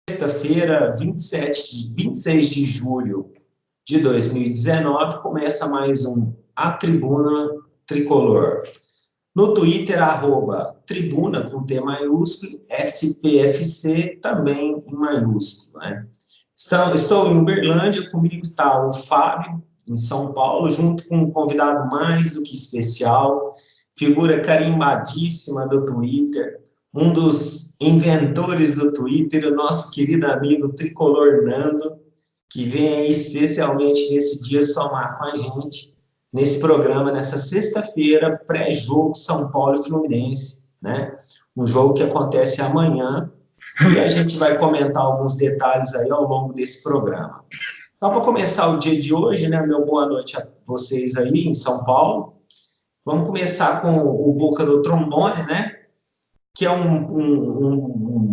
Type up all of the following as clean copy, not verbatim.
Sexta-feira, 26 de julho de 2019, começa mais um A Tribuna Tricolor. No Twitter, @tribuna, com T maiúsculo, SPFC, também em maiúsculo, né? Estou em Uberlândia, comigo está o Fábio, em São Paulo, junto com um convidado mais do que especial, figura carimbadíssima do Twitter, um dos inventores do Twitter, o nosso querido amigo Tricolor Nando, que vem aí especialmente nesse dia somar com a gente, nesse programa, nessa sexta-feira, pré-jogo São Paulo e Fluminense, né? Um jogo que acontece amanhã, e a gente vai comentar alguns detalhes aí ao longo desse programa. Então, para começar o dia de hoje, né, meu boa noite a vocês aí em São Paulo. Vamos começar com o Boca do Trombone, né? Que é um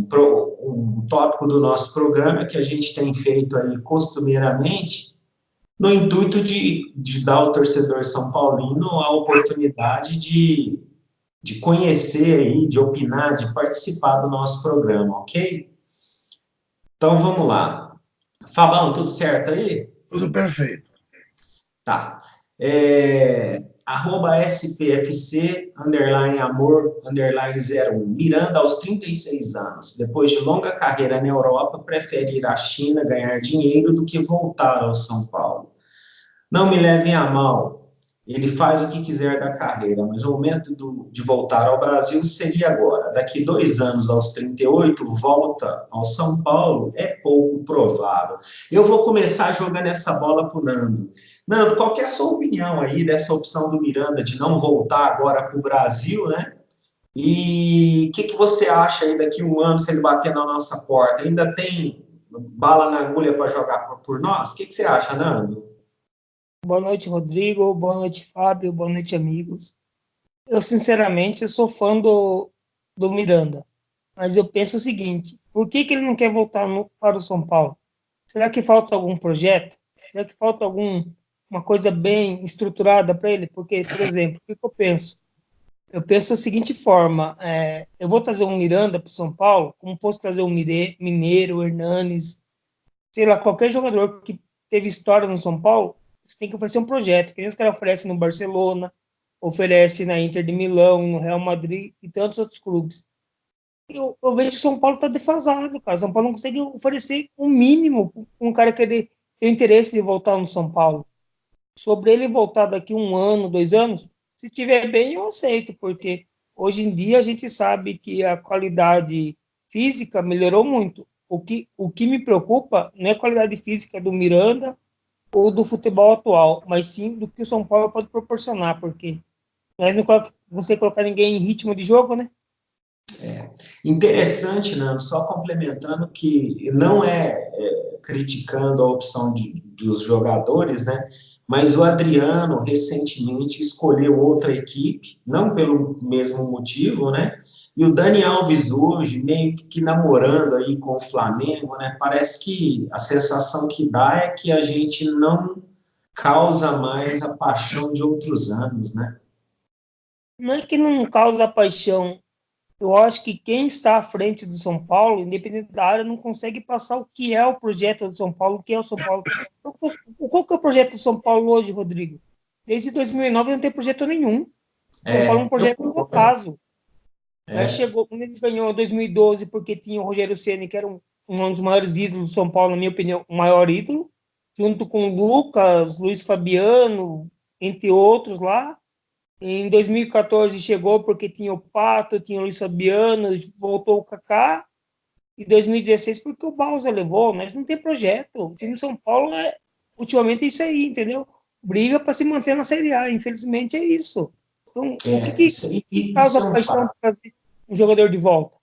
tópico do nosso programa que a gente tem feito aí costumeiramente, no intuito de dar ao torcedor são paulino a oportunidade de conhecer aí, de opinar, de participar do nosso programa, ok? Então vamos lá. Fabão, tudo certo aí? Tudo perfeito. Tá. @SPFC, _amor, _01. Miranda, aos 36 anos, depois de longa carreira na Europa, prefere ir à China ganhar dinheiro do que voltar ao São Paulo. Não me levem a mal, ele faz o que quiser da carreira, mas o momento de voltar ao Brasil seria agora. Daqui 2 anos, aos 38, volta ao São Paulo, é pouco provável. Eu vou começar jogando essa bola para o Nando. Nando, qual que é a sua opinião aí dessa opção do Miranda de não voltar agora para o Brasil, né? E o que você acha aí daqui a um ano, se ele bater na nossa porta? Ainda tem bala na agulha para jogar por nós? O que você acha, Nando? Boa noite, Rodrigo. Boa noite, Fábio. Boa noite, amigos. Eu, sinceramente, eu sou fã do Miranda. Mas eu penso o seguinte, por que ele não quer voltar para o São Paulo? Será que falta algum projeto? Será que falta uma coisa bem estruturada para ele? Porque, por exemplo, o que eu penso? Eu penso da seguinte forma, eu vou trazer um Miranda para o São Paulo, como fosse trazer um Mineiro, Hernanes, sei lá, qualquer jogador que teve história no São Paulo, você tem que oferecer um projeto, que nem os caras oferecem no Barcelona, oferece na Inter de Milão, no Real Madrid e tantos outros clubes. Eu vejo que o São Paulo está defasado, cara. O São Paulo não consegue oferecer um mínimo para um cara que ele tem interesse de voltar no São Paulo. Sobre ele voltar daqui 1 ano, 2 anos, se tiver bem, eu aceito, porque hoje em dia a gente sabe que a qualidade física melhorou muito. O que me preocupa não é a qualidade física do Miranda ou do futebol atual, mas sim do que o São Paulo pode proporcionar, porque não você colocar ninguém em ritmo de jogo, né? Interessante, Nando, só complementando que não criticando a opção dos jogadores, né? Mas o Adriano recentemente escolheu outra equipe, não pelo mesmo motivo, né? E o Dani Alves hoje, meio que namorando aí com o Flamengo, né? Parece que a sensação que dá é que a gente não causa mais a paixão de outros anos, né? Não é que não causa paixão. Eu acho que quem está à frente do São Paulo, independente da área, não consegue passar o que é o projeto do São Paulo, o que é o São Paulo. Qual que é o projeto do São Paulo hoje, Rodrigo? Desde 2009 não tem projeto nenhum. O São Paulo é um projeto no acaso. Chegou, quando ele ganhou em 2012, porque tinha o Rogério Ceni, que era um dos maiores ídolos do São Paulo, na minha opinião, o maior ídolo, junto com o Lucas, Luiz Fabiano, entre outros lá. Em 2014 chegou porque tinha o Pato, tinha o Luiz Fabiano, voltou o Kaká. Em 2016 porque o Bausa levou, mas não tem projeto. O time de São Paulo ultimamente é isso aí, entendeu? Briga para se manter na Série A. Infelizmente é isso. Então, o que causa paixão para trazer um jogador de volta?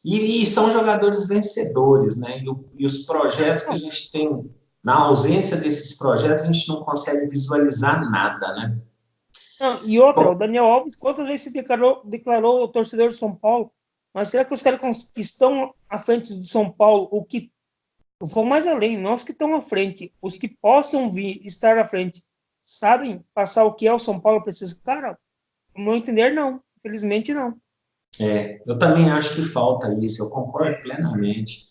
E são jogadores vencedores, né? E os projetos que a gente tem, na ausência desses projetos, a gente não consegue visualizar nada, né? E outra, o Daniel Alves, quantas vezes se declarou torcedor de São Paulo? Mas será que os caras que estão à frente do São Paulo, eu vou mais além, nós que estão à frente, os que possam vir estar à frente, sabem passar o que é o São Paulo para esses caras? No meu entender, não. Infelizmente, não. Eu também acho que falta isso, eu concordo plenamente.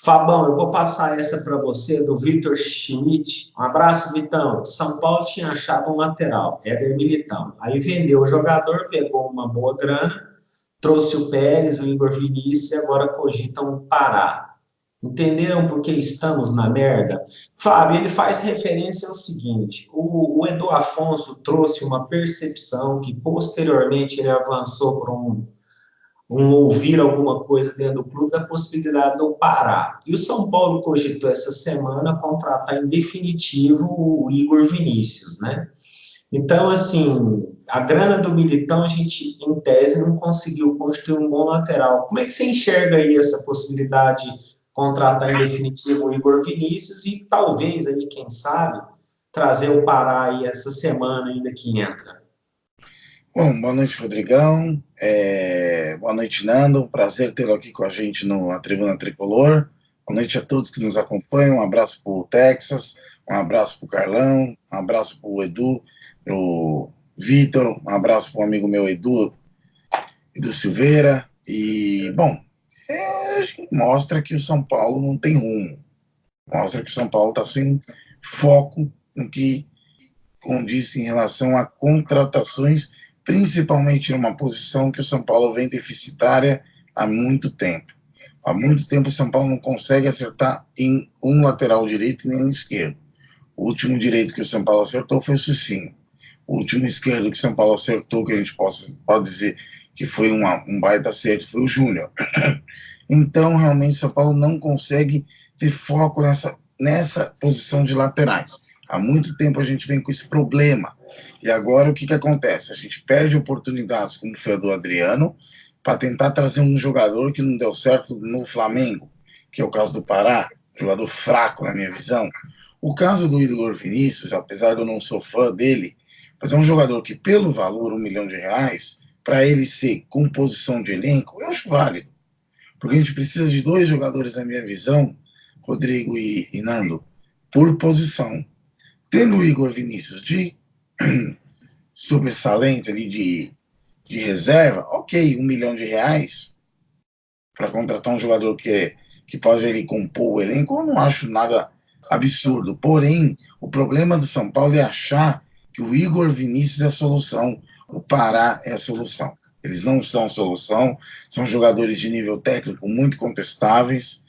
Fabão, eu vou passar essa para você, do Vitor Schmidt. Um abraço, Vitão. São Paulo tinha achado um lateral, Éder Militão. Aí vendeu o jogador, pegou uma boa grana, trouxe o Pérez, o Igor Vinícius e agora cogitam parar. Entenderam por que estamos na merda? Fábio, ele faz referência ao seguinte: o Edu Afonso trouxe uma percepção que posteriormente ele avançou para ouvir alguma coisa dentro do clube, da possibilidade do Pará. E o São Paulo cogitou essa semana contratar em definitivo o Igor Vinícius, né? Então, assim, a grana do Militão, a gente, em tese, não conseguiu construir um bom lateral. Como é que você enxerga aí essa possibilidade de contratar em definitivo o Igor Vinícius e talvez, aí, quem sabe, trazer o Pará aí essa semana ainda que entra? Bom, boa noite, Rodrigão. Boa noite, Nando. Prazer tê-lo aqui com a gente na Tribuna Tricolor. Boa noite a todos que nos acompanham. Um abraço para o Texas, um abraço para o Carlão, um abraço para o Edu, para o Vitor, um abraço para o amigo meu Edu Silveira. E, bom, mostra que o São Paulo não tem rumo. Mostra que o São Paulo está sem foco no que condiz em relação a contratações, principalmente numa posição que o São Paulo vem deficitária há muito tempo. Há muito tempo o São Paulo não consegue acertar em um lateral direito e nem um esquerdo. O último direito que o São Paulo acertou foi o Cicinho. O último esquerdo que o São Paulo acertou, que a gente pode dizer que foi um baita acerto, foi o Júnior. Então, realmente, o São Paulo não consegue ter foco nessa posição de laterais. Há muito tempo a gente vem com esse problema. E agora o que acontece? A gente perde oportunidades, como foi a do Adriano, para tentar trazer um jogador que não deu certo no Flamengo, que é o caso do Pará, jogador fraco na minha visão. O caso do Igor Vinícius, apesar de eu não ser fã dele, mas é um jogador que, pelo valor, R$1 milhão, para ele ser composição de elenco, eu acho válido. Porque a gente precisa de 2 jogadores, na minha visão, Rodrigo e Nando, por posição. Tendo o Igor Vinícius de sobressalente ali de reserva, ok, R$1 milhão para contratar um jogador que pode ele compor o elenco, eu não acho nada absurdo. Porém, o problema do São Paulo é achar que o Igor Vinícius é a solução, o Pará é a solução. Eles não são solução, são jogadores de nível técnico muito contestáveis.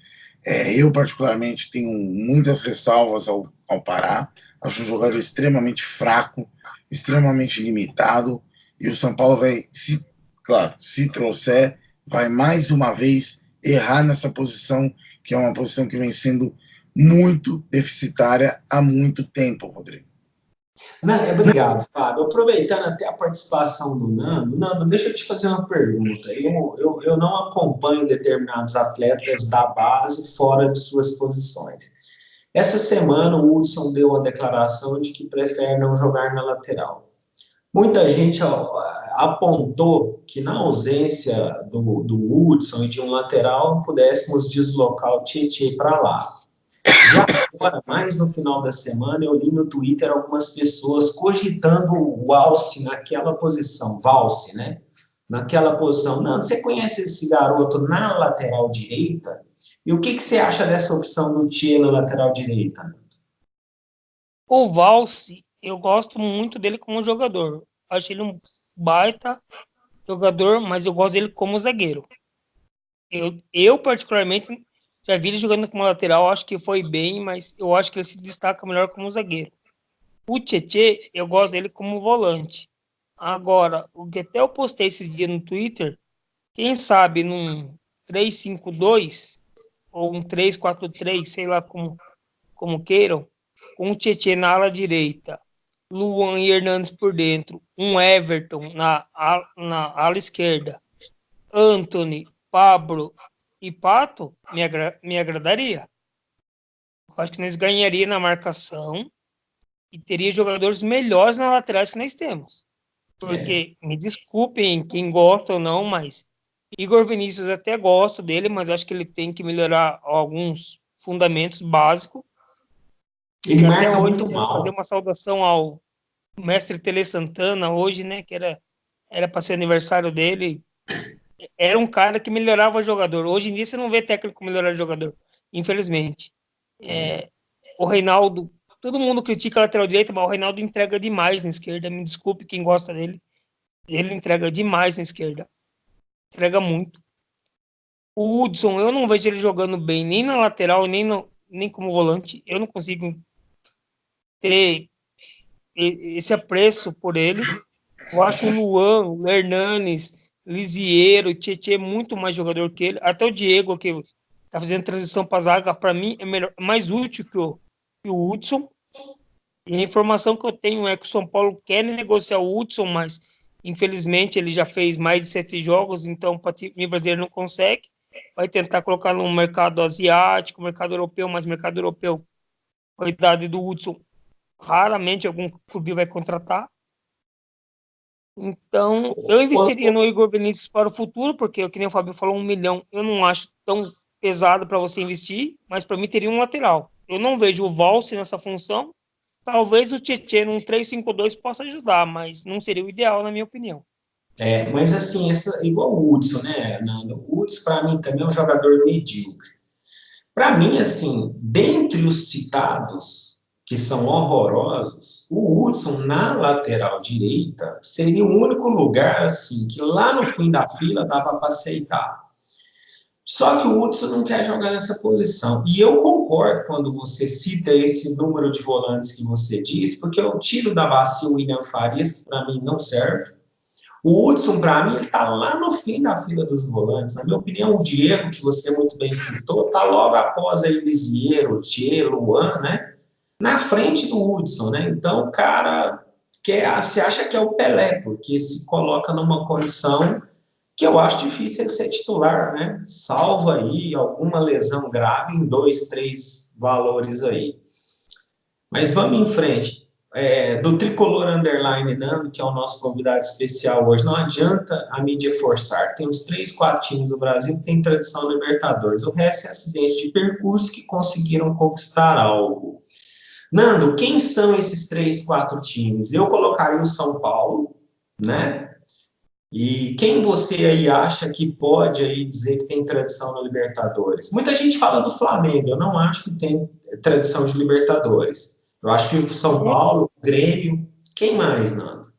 Eu, particularmente, tenho muitas ressalvas ao Pará. Acho um jogador extremamente fraco, extremamente limitado, e o São Paulo vai, se trouxer, vai mais uma vez errar nessa posição, que é uma posição que vem sendo muito deficitária há muito tempo, Rodrigo. Obrigado, Fábio. Aproveitando até a participação do Nando, Nando, deixa eu te fazer uma pergunta. Eu não acompanho determinados atletas da base fora de suas posições. Essa semana, o Hudson deu uma declaração de que prefere não jogar na lateral. Muita gente apontou que, na ausência do Hudson e de um lateral, pudéssemos deslocar o Tietê para lá. Já agora, mais no final da semana, eu li no Twitter algumas pessoas cogitando o Valse naquela posição, Valse, né? Naquela posição. Não, você conhece esse garoto na lateral direita? E o que você acha dessa opção do Tietê na lateral direita? O Valse, eu gosto muito dele como jogador. Acho ele um baita jogador, mas eu gosto dele como zagueiro. Eu particularmente, já vi ele jogando como lateral, acho que foi bem, mas eu acho que ele se destaca melhor como zagueiro. O Tietê, eu gosto dele como volante. Agora, o que até eu postei esses dias no Twitter, quem sabe num 3-5-2 ou um 3-4-3, sei lá como queiram, com o Tietê na ala direita, Luan e Hernandes por dentro, um Everton na ala esquerda, Antony, Pablo e Pato, me agradaria. Eu acho que nós ganharia na marcação e teria jogadores melhores nas laterais que nós temos. Porque, me desculpem quem gosta ou não, mas Igor Vinícius até gosto dele, mas acho que ele tem que melhorar alguns fundamentos básicos. Ele Até marca hoje muito quero fazer mal. uma saudação ao mestre Tele Santana hoje, né, que era para ser aniversário dele. era um cara que melhorava jogador. Hoje em dia você não vê técnico melhorar jogador, infelizmente. O Reinaldo, todo mundo critica a lateral direita, mas o Reinaldo entrega demais na esquerda. Me desculpe quem gosta dele. Ele entrega demais na esquerda. Entrega muito. O Hudson, eu não vejo ele jogando bem nem na lateral, nem como volante. Eu não consigo ter esse apreço por ele. Eu acho o Luan, o Hernanes, Lisiero, o Tietê muito mais jogador que ele. Até o Diego, que tá fazendo transição para zaga, para mim é melhor, mais útil que o Hudson. E a informação que eu tenho é que o São Paulo quer negociar o Hudson, mas infelizmente ele já fez mais de 7 jogos, então para o time brasileiro não consegue. Vai tentar colocar no mercado asiático, mercado europeu, mas mercado europeu, com a idade do Hudson, raramente algum clube vai contratar. Então, eu investiria no Igor Vinícius para o futuro, porque, que nem o Fábio falou, 1 milhão, eu não acho tão pesado para você investir, mas para mim teria um lateral. Eu não vejo o Valse nessa função. Talvez o Tietê num 3-5-2 possa ajudar, mas não seria o ideal, na minha opinião. Mas assim, igual o Hudson, né, Nando? O Hudson, para mim, também é um jogador medíocre. Para mim, assim, dentre os citados, que são horrorosos, o Hudson na lateral direita seria o único lugar, assim, que lá no fim da fila dava para aceitar. Só que o Hudson não quer jogar nessa posição. E eu concordo quando você cita esse número de volantes que você disse, porque eu tiro da bacia o William Farias, que para mim não serve. O Hudson, para mim, ele está lá no fim da fila dos volantes. Na minha opinião, o Diego, que você muito bem citou, está logo após aí Lisiero, Tchê, Luan, né? Na frente do Hudson, né? Então, o cara você acha que é o Pelé, porque se coloca numa condição que eu acho difícil ele ser titular, né? Salva aí alguma lesão grave em 2, 3 valores aí. Mas vamos em frente. Do Tricolor Underline Nando, que é o nosso convidado especial hoje, não adianta a mídia forçar. Tem uns 3, 4 times do Brasil que tem tradição Libertadores. O resto é acidente de percurso que conseguiram conquistar algo. Nando, quem são esses 3, 4 times? Eu colocaria o São Paulo, né? E quem você aí acha que pode aí dizer que tem tradição na Libertadores? Muita gente fala do Flamengo, eu não acho que tem tradição de Libertadores. Eu acho que o São Paulo, o Grêmio, quem mais, Nando?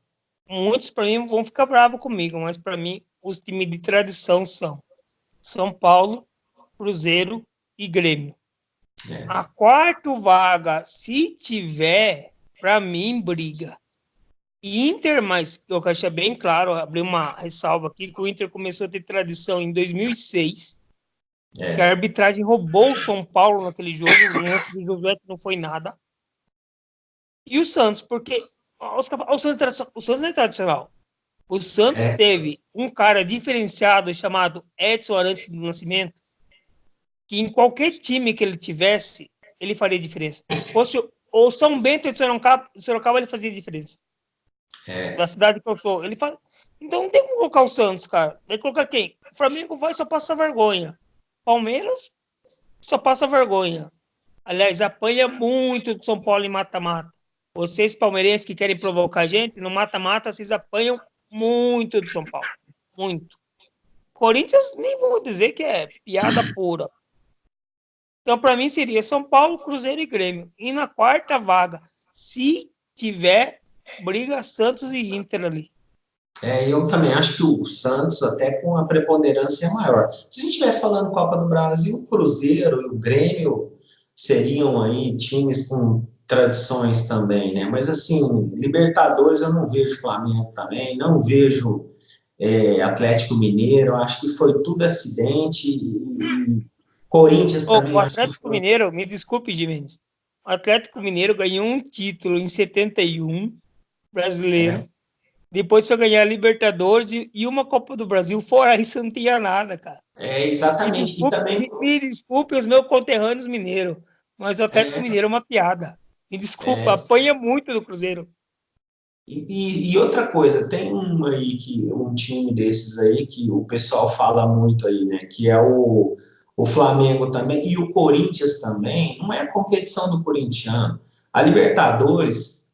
Muitos, para mim, vão ficar bravos comigo, mas para mim, os times de tradição são São Paulo, Cruzeiro e Grêmio. A quarta vaga, se tiver, para mim, briga. Inter, mas eu achei bem claro, abri uma ressalva aqui, que o Inter começou a ter tradição em 2006, que a arbitragem roubou o São Paulo naquele jogo, o lance do Josué que não foi nada. E o Santos, porque o Santos não é tradicional. O Santos teve um cara diferenciado chamado Edson Arantes do Nascimento, que em qualquer time que ele tivesse, ele faria diferença. Fosse o São Bento de Sorocaba, ele fazia diferença. Da cidade que eu sou. Ele fala, então não tem como colocar o Santos, cara. Vai colocar quem? O Flamengo vai só passa vergonha. Palmeiras só passa vergonha. Aliás, apanha muito do São Paulo em mata-mata. Vocês palmeirenses que querem provocar a gente, no mata-mata vocês apanham muito do São Paulo. Muito. Corinthians nem vou dizer que é piada pura. Então, para mim, seria São Paulo, Cruzeiro e Grêmio. E na quarta vaga, se tiver, briga Santos e Inter ali. Eu também acho que o Santos, até com a preponderância, é maior. Se a gente estivesse falando Copa do Brasil, o Cruzeiro e o Grêmio seriam aí times com tradições também, né? Mas, assim, Libertadores eu não vejo Flamengo também, não vejo Atlético Mineiro, acho que foi tudo acidente e Corinthians também. O Atlético Mineiro, me desculpe, Jimenez, o Atlético Mineiro ganhou um título em 71, brasileiro, depois foi ganhar a Libertadores e uma Copa do Brasil, fora isso não tinha nada, cara. Exatamente. Me desculpe os meus conterrâneos mineiros, mas o Atlético Mineiro é uma piada. Me desculpa, apanha muito do Cruzeiro. E outra coisa, tem um time desses aí que o pessoal fala muito aí, né? Que é o Flamengo também e o Corinthians também. Não é a competição do corintiano. A Libertadores,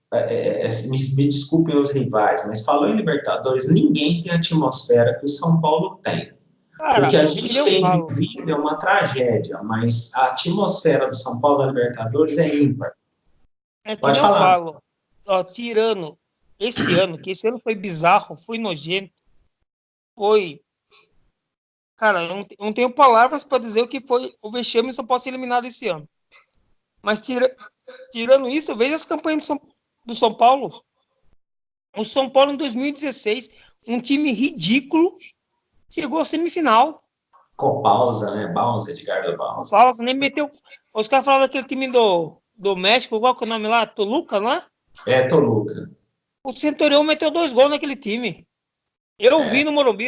me desculpem os rivais, mas falou em Libertadores, ninguém tem a atmosfera que o São Paulo tem. Cara, Porque a que nem gente eu tem falo. vivido é uma tragédia, mas a atmosfera do São Paulo na Libertadores é ímpar. É que Pode nem eu falar. falo. Ó, tirando esse ano, que esse ano foi bizarro, foi nojento, foi. Cara, eu não tenho palavras para dizer o que foi o vexame se eu posso ser eliminado esse ano. Mas tirando isso, veja as campanhas do São Paulo. O São Paulo em 2016, um time ridículo, chegou à semifinal. Copausa, né? Bausa, Edgardo O Bausa. Paulo nem meteu. Os caras falaram daquele time do México, qual que é o nome lá? Toluca, não é? É, Toluca. O Centurião meteu 2 gols naquele time. Eu vi no Morumbi,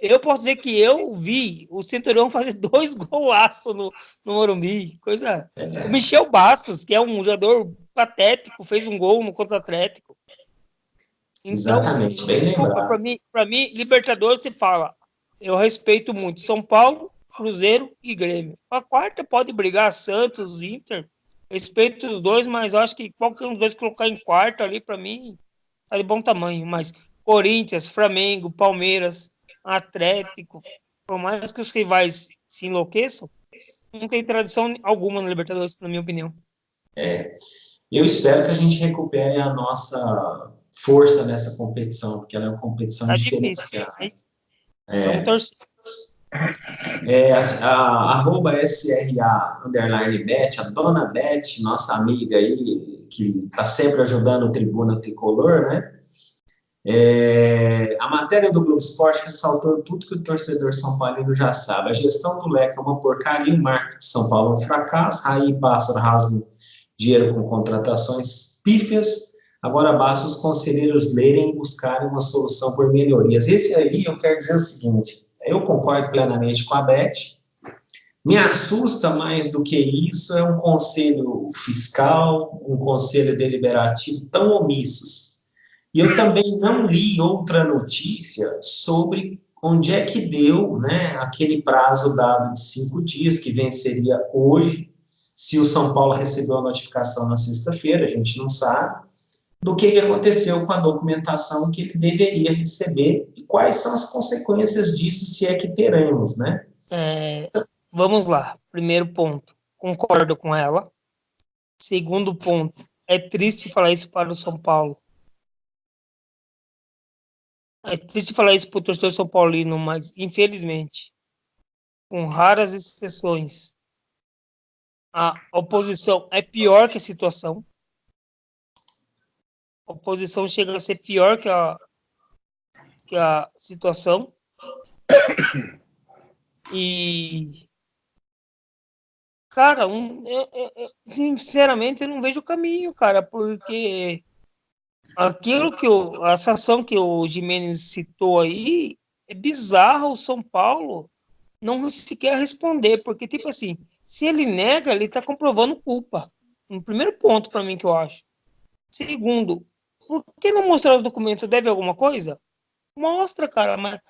eu posso dizer que eu vi o Centurião fazer 2 golaços no Morumbi. Coisa. O Michel Bastos, que é um jogador patético, fez um gol no contra Atlético. Então, Exatamente, bem desculpa, lembrado. para mim, Libertadores se fala. Eu respeito muito São Paulo, Cruzeiro e Grêmio. A quarta pode brigar Santos, Inter. Respeito os dois, mas eu acho que qualquer um dos dois colocar em quarto ali, para mim, tá de bom tamanho. Mas Corinthians, Flamengo, Palmeiras, Atlético, por mais que os rivais se enlouqueçam, não tem tradição alguma no Libertadores, na minha opinião. Eu espero que a gente recupere a nossa força nessa competição, porque ela é uma competição Tá difícil. diferenciada. Vamos torcer. Arroba SRA underline Bet, a dona Bet, nossa amiga aí, que está sempre ajudando o Tribuna Tricolor, né? A matéria do Globo Esporte ressaltou tudo que o torcedor São Paulino já sabe. A gestão do Leque é uma porcaria, o marketing de São Paulo é um fracasso, Raí e Pássaro rasgam dinheiro com contratações pífias. Agora basta os conselheiros lerem e buscarem uma solução por melhorias. Esse aí, eu quero dizer o seguinte, eu concordo plenamente com a Beth. Me assusta mais do que isso é um conselho fiscal, um conselho deliberativo tão omissos. E eu também não li outra notícia sobre onde é que deu, né, aquele prazo dado de 5 dias, que venceria hoje, se o São Paulo recebeu a notificação na sexta-feira, a gente não sabe, do que aconteceu com a documentação que ele deveria receber e quais são as consequências disso, se é que teremos, né? Vamos lá. Primeiro ponto, concordo com ela. Segundo ponto, é triste falar isso para o São Paulo. É triste falar isso para o torcedor São Paulino, mas infelizmente, com raras exceções, a oposição é pior que a situação. A oposição chega a ser pior que a situação. E, cara, sinceramente, eu não vejo caminho, cara, porque aquilo a ação que o Gimenez citou aí é bizarro. O São Paulo não sequer responder, porque, tipo assim, se ele nega, ele está comprovando culpa. Um primeiro ponto para mim que eu acho. Segundo, por que não mostrar os documentos? Deve alguma coisa? Mostra, cara, mas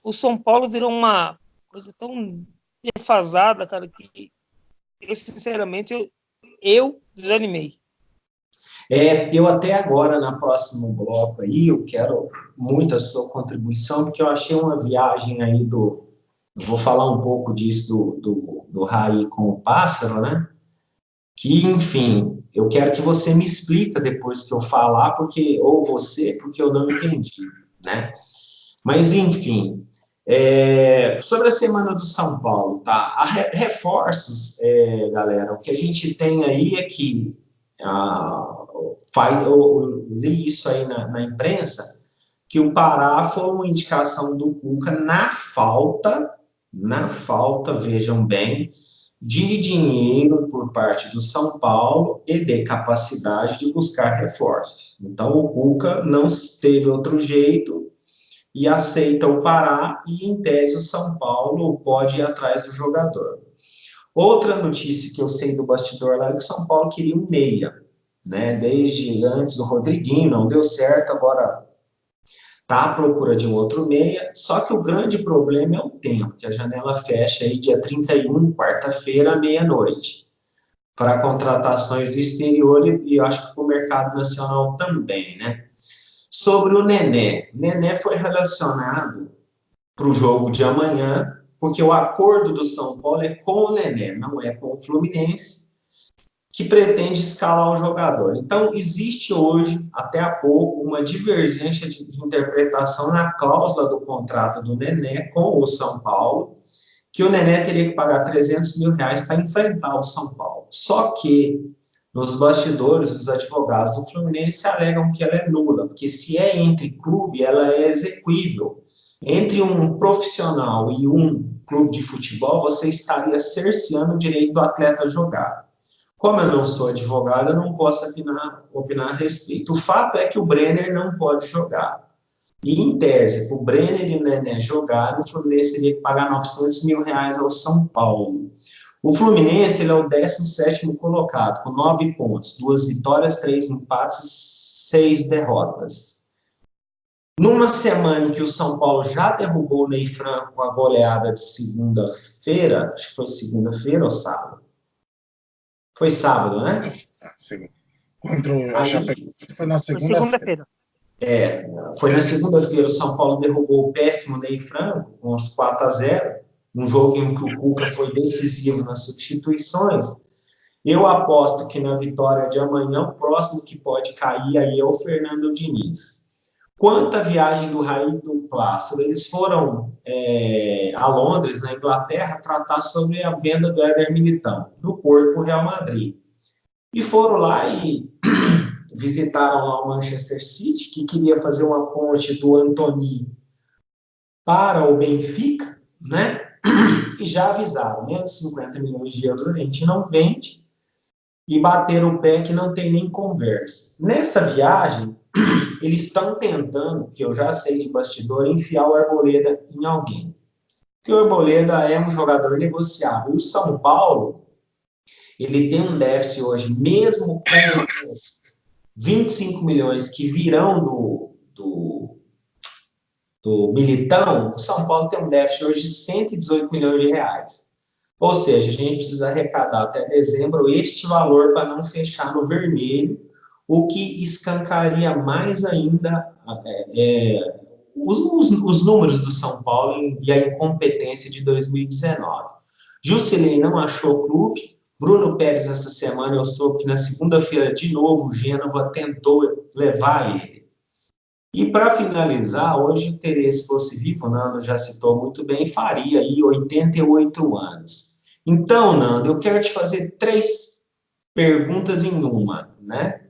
o São Paulo virou uma coisa tão defasada, cara, que eu, sinceramente, eu desanimei. Eu até agora, na próximo bloco aí, eu quero muito a sua contribuição, porque eu achei uma viagem aí vou falar um pouco disso do Raí com o Pássaro, né? Que, enfim, eu quero que você me explica depois que eu falar, ou você, porque eu não entendi, né? Mas, enfim, sobre a Semana do São Paulo, tá? Reforços, galera, o que a gente tem aí é que eu li isso aí na imprensa, que o Pará foi uma indicação do Cuca na falta, vejam bem, de dinheiro por parte do São Paulo e de capacidade de buscar reforços. Então, o Cuca não teve outro jeito e aceita o Pará e, em tese, o São Paulo pode ir atrás do jogador. Outra notícia que eu sei do bastidor lá é que o São Paulo queria um meia, né? Desde antes do Rodriguinho, não deu certo, agora está à procura de um outro meia, só que o grande problema é o tempo, que a janela fecha aí dia 31, quarta-feira, à meia-noite, para contratações do exterior e eu acho que para o mercado nacional também, né? Sobre o Nené foi relacionado para o jogo de amanhã, porque o acordo do São Paulo é com o Nené, não é com o Fluminense, que pretende escalar o jogador. Então, existe hoje, até há pouco, uma divergência de interpretação na cláusula do contrato do Nené com o São Paulo, que o Nené teria que pagar R$300 mil para enfrentar o São Paulo. Só que, nos bastidores, os advogados do Fluminense alegam que ela é nula, porque se é entre clube, ela é exequível. Entre um profissional e um clube de futebol, você estaria cerceando o direito do atleta jogar. Como eu não sou advogado, eu não posso opinar a respeito. O fato é que o Brenner não pode jogar. E, em tese, para o Brenner e o Nené jogarem, o Fluminense teria que pagar R$900 mil ao São Paulo. O Fluminense ele é o 17º colocado, com 9 pontos, 2 vitórias, 3 empates e 6 derrotas. Numa semana em que o São Paulo já derrubou o Ney Franco com a goleada de segunda-feira, acho que foi segunda-feira ou sábado? Foi sábado, né? Contra o Chapecoense foi na segunda-feira. Foi na segunda-feira, o São Paulo derrubou o péssimo Ney Franco, com uns 4-0, um jogo em que o Cuca foi decisivo nas substituições. Eu aposto que na vitória de amanhã, o próximo que pode cair aí é o Fernando Diniz. Quanto à viagem do Raí e do Plácido, eles foram a Londres, na Inglaterra, tratar sobre a venda do Éder Militão, do Porto para o Real Madrid. E foram lá e visitaram lá o Manchester City, que queria fazer uma ponte do Antony para o Benfica, né? E já avisaram, menos de 50 milhões de euros a gente não vende, e bateram o pé que não tem nem conversa. Nessa viagem, eles estão tentando, que eu já sei de bastidor, enfiar o Arboleda em alguém. Porque o Arboleda é um jogador negociável. O São Paulo, ele tem um déficit hoje, mesmo com os 25 milhões que virão do Militão, o São Paulo tem um déficit hoje de 118 milhões de reais. Ou seja, a gente precisa arrecadar até dezembro este valor para não fechar no vermelho, o que escancaria mais ainda os números do São Paulo e a incompetência de 2019. Jusilei não achou clube. Bruno Pérez, essa semana, eu soube que na segunda-feira, de novo, o Gênova tentou levar ele. E para finalizar, hoje o Terê, se fosse vivo, o Nando já citou muito bem, faria aí 88 anos. Então, Nando, eu quero te fazer 3 perguntas em uma, né?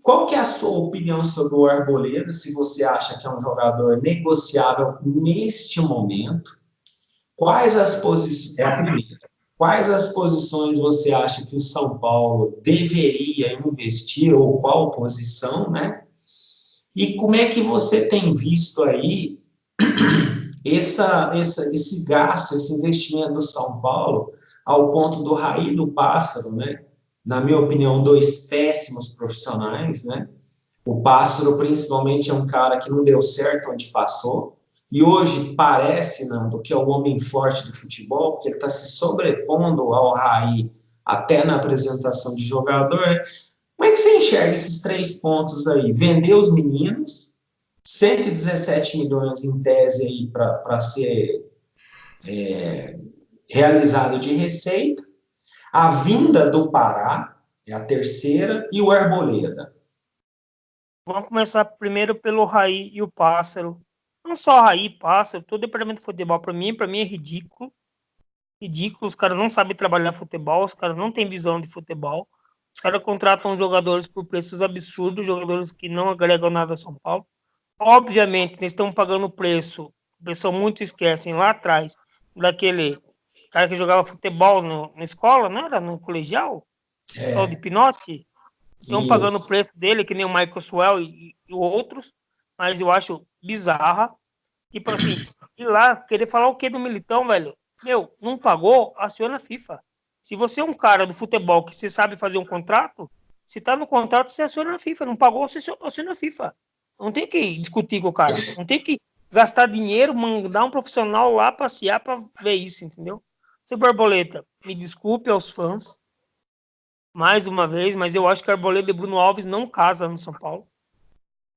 Qual que é a sua opinião sobre o Arboleda, se você acha que é um jogador negociável neste momento? Quais as posições... É a primeira. Quais as posições você acha que o São Paulo deveria investir, ou qual posição, né? E como é que você tem visto aí esse gasto, esse investimento do São Paulo, ao ponto do Raí e do Pássaro, né? Na minha opinião, 2 péssimos profissionais, né? O Pássaro, principalmente, é um cara que não deu certo onde passou, e hoje parece, Nando, que é o homem forte do futebol, porque ele está se sobrepondo ao Raí até na apresentação de jogador. Como é que você enxerga esses 3 pontos aí? Vender os meninos, 117 milhões em tese aí para ser realizado de receita, a vinda do Pará, é a terceira, e o Arboleda. Vamos começar primeiro pelo Raí e o Pássaro. Não só Raí, Pássaro, todo departamento de futebol, para mim é ridículo. Ridículo, os caras não sabem trabalhar futebol, os caras não têm visão de futebol. Os caras contratam jogadores por preços absurdos, jogadores que não agregam nada a São Paulo. Obviamente, eles estão pagando o preço, o pessoal muito esquecem lá atrás, daquele cara que jogava futebol na escola, não era? No colegial? Tal de Pinotti. Estão pagando o preço dele, que nem o Michael Swell e outros, mas eu acho bizarra. Tipo assim, ir lá, querer falar o que do Militão, velho? Meu, não pagou, aciona a FIFA. Se você é um cara do futebol que você sabe fazer um contrato, se tá no contrato, você aciona a FIFA. Não pagou, você aciona a FIFA. Não tem que discutir com o cara. Não tem que gastar dinheiro, mandar um profissional lá passear pra ver isso, entendeu? Seu Borboleta, me desculpe aos fãs, mais uma vez, mas eu acho que Arboleda e Bruno Alves não casam no São Paulo.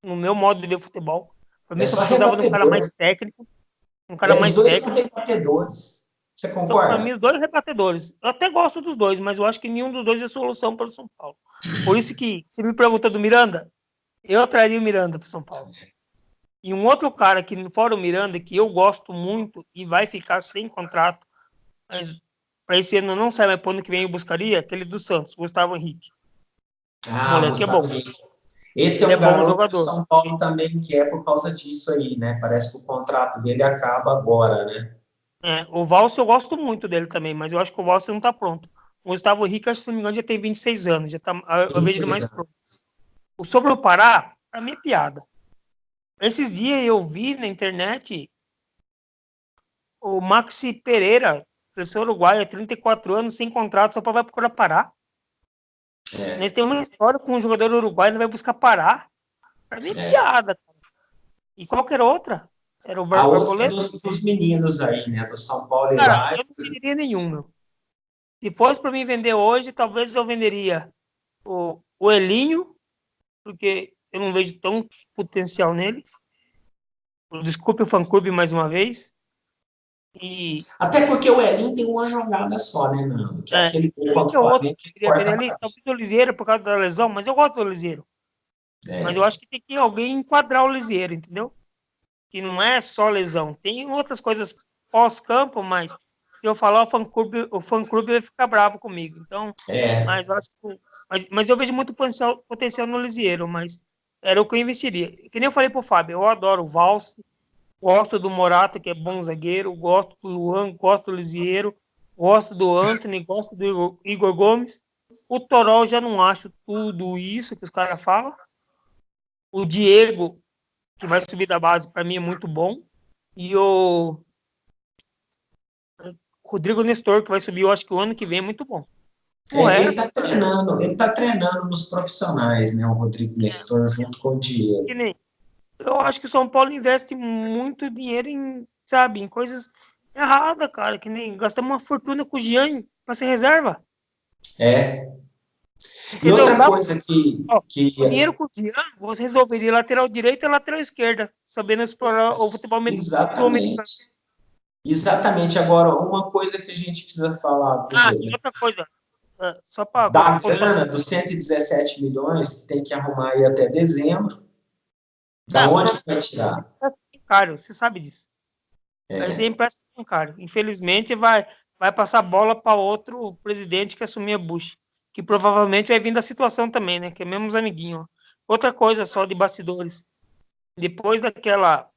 No meu modo de ver futebol. Para mim, só precisava de um cara mais técnico. Um cara mais os dois técnico. são rebatedores. Você São, concorda? para mim, os dois rebatedores. Eu até gosto dos dois, mas eu acho que nenhum dos dois é solução para o São Paulo. Por isso que, se me pergunta do Miranda, eu traria o Miranda para o São Paulo. E um outro cara que, fora o Miranda, que eu gosto muito e vai ficar sem contrato, mas para esse ano não sai, mas para o ano que vem eu buscaria, aquele do Santos, Gustavo Henrique. O moleque é bom. Esse é um garoto que o São Paulo também quer por causa disso aí, né? Parece que o contrato dele acaba agora, né? O Valse eu gosto muito dele também, mas eu acho que o Valse não está pronto. O Gustavo Henrique, se não me engano, já tem 26 anos, já tá, eu vejo ele mais pronto. Sobre o Pará, pra mim é piada. Esses dias eu vi na internet o Maxi Pereira, professor uruguaio, 34 anos, sem contrato, só vai procurar Pará. Eles têm uma história com um jogador uruguaio, não vai buscar Pará. Pra mim é piada. Cara. E qualquer outra. Era o Borboleta? Dos meninos aí, né? Do São Paulo e lá. Eu não venderia nenhum, meu. Se fosse para mim vender hoje, talvez eu venderia o Elinho, porque eu não vejo tão potencial nele. Desculpe o fã-clube mais uma vez. Até porque o Elinho tem uma jogada só, né, Nando? Que é aquele gol contra o Flamengo que corta ali, talvez o Liseiro por causa da lesão, mas eu gosto do Liseiro. Mas eu acho que tem que alguém enquadrar o Liseiro, entendeu? Que não é só lesão. Tem outras coisas pós-campo, mas se eu falar o fã-clube vai ficar bravo comigo. Então, mas eu acho que, mas eu vejo muito potencial no Liseiro, mas era o que eu investiria. Que nem eu falei pro Fábio, eu adoro o Valse, gosto do Morata, que é bom zagueiro, gosto do Luan, gosto do Liseiro, gosto do Antony, gosto do Igor Gomes. O Toró já não acho tudo isso que os caras falam. O Diego, que vai subir da base, para mim é muito bom. E o Rodrigo Nestor, que vai subir, eu acho que o ano que vem é muito bom. Ele tá treinando nos profissionais, né? O Rodrigo Nestor junto com o Diego. Eu acho que o São Paulo investe muito dinheiro em, sabe, em coisas erradas, cara. Que nem gastamos uma fortuna com o Gianni para ser reserva. E outra coisa que... O dinheiro com o Gianni, você resolveria lateral direita e lateral esquerda, sabendo explorar o futebol americano. Exatamente. Agora, uma coisa que a gente precisa falar... E outra coisa... Só para da grana dos 117 milhões, tem que arrumar aí até dezembro. Da onde que vai tirar? Caro, você sabe disso. Vai ser empréstimo caro. Infelizmente, vai passar a bola para outro presidente que assumir a Bush, que provavelmente vai vir da situação também, né? Que é mesmo os amiguinhos. Outra coisa só de bastidores. Depois daquela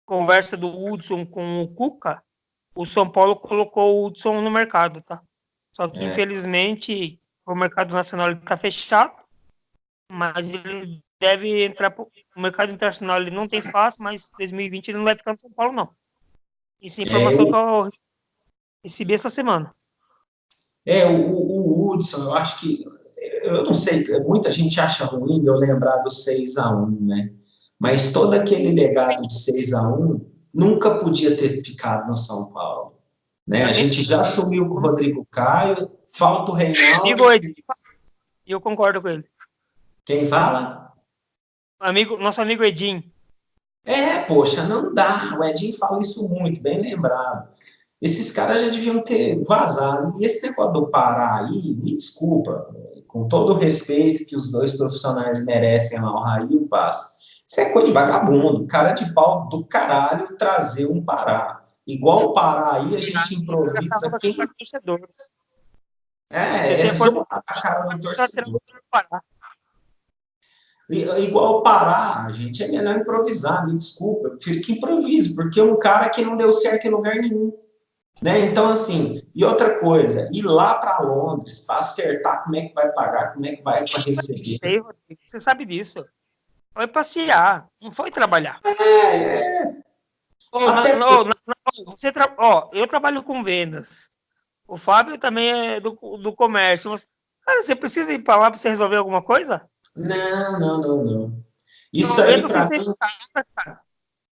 conversa do Hudson com o Cuca, o São Paulo colocou o Hudson no mercado, tá? Só que, infelizmente, o mercado nacional está fechado, mas ele deve entrar... O mercado internacional ele não tem espaço, mas 2020 ele não vai ficar no São Paulo, não. Isso é informação que eu recebi essa semana. O Hudson, eu acho que... Eu não sei, muita gente acha ruim eu lembrar do 6-1, né? Mas todo aquele legado de 6-1 nunca podia ter ficado no São Paulo. Né? A gente já assumiu com o Rodrigo Caio, falta o Reinaldo. E eu concordo com ele. Quem fala? Nosso amigo Edinho. Poxa, não dá. O Edinho fala isso muito, bem lembrado. Esses caras já deviam ter vazado. E esse negócio do Pará aí, me desculpa, com todo o respeito que os dois profissionais merecem lá, o Raí e o Pasto. Isso é coisa de vagabundo, cara de pau do caralho trazer um Pará. Igual o Pará aí, a gente improvisa quem... zoar a cara do torcedor. Igual o Pará, gente, é melhor improvisar, me desculpa, eu prefiro que improvise, porque é um cara que não deu certo em lugar nenhum. Né? Então, assim, e outra coisa, ir lá para Londres para acertar como é que vai pagar, como é que vai receber. Você sabe disso. Foi passear, não foi trabalhar. Eu trabalho com vendas. O Fábio também é do comércio. Cara, você precisa ir para lá para você resolver alguma coisa? Não. Isso aí para mim...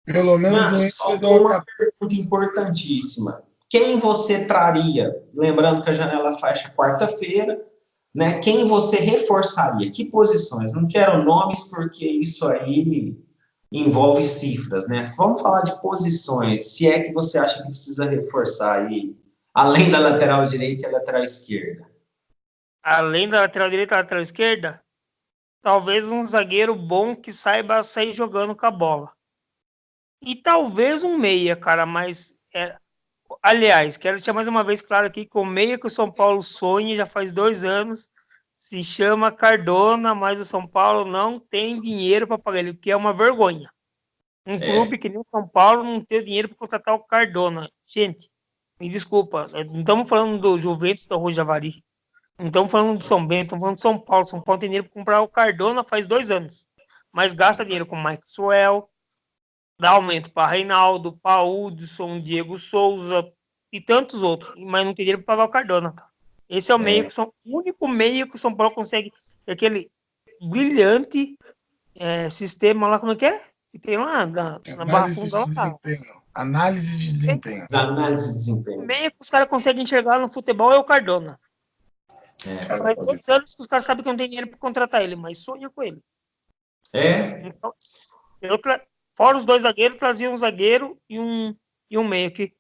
Pelo menos uma pergunta importantíssima. Quem você traria? Lembrando que a janela fecha quarta-feira, né? Quem você reforçaria? Que posições? Não quero nomes porque isso aí envolve cifras, né? Vamos falar de posições, se é que você acha que precisa reforçar aí, além da lateral direita e a lateral esquerda. Além da lateral direita e lateral esquerda, talvez um zagueiro bom que saiba sair jogando com a bola. E talvez um meia, cara, mas... Aliás, quero deixar mais uma vez claro aqui que o meia que o São Paulo sonha já faz 2 anos se chama Cardona, mas o São Paulo não tem dinheiro para pagar ele, o que é uma vergonha. Um clube que nem o São Paulo não tem dinheiro para contratar o Cardona. Gente, me desculpa, não estamos falando do Juventus da Rua Javari, não estamos falando do São Bento, estamos falando do São Paulo. São Paulo tem dinheiro para comprar o Cardona faz 2 anos, mas gasta dinheiro com o Maxwell, dá aumento para Reinaldo, para Hudson, Diego Souza e tantos outros, mas não tem dinheiro para pagar o Cardona, cara. Esse é o meio que o único meio que o São Paulo consegue, aquele brilhante sistema lá, como é que é? Que tem lá na Barra Funda lá, cara. Análise de desempenho. Análise de desempenho. O meio que os caras conseguem enxergar no futebol é o Cardona. Faz 2 anos que os caras sabem que não tem dinheiro para contratar ele, mas sonha com ele. Então, fora os 2 zagueiros, trazia um zagueiro e um meio que,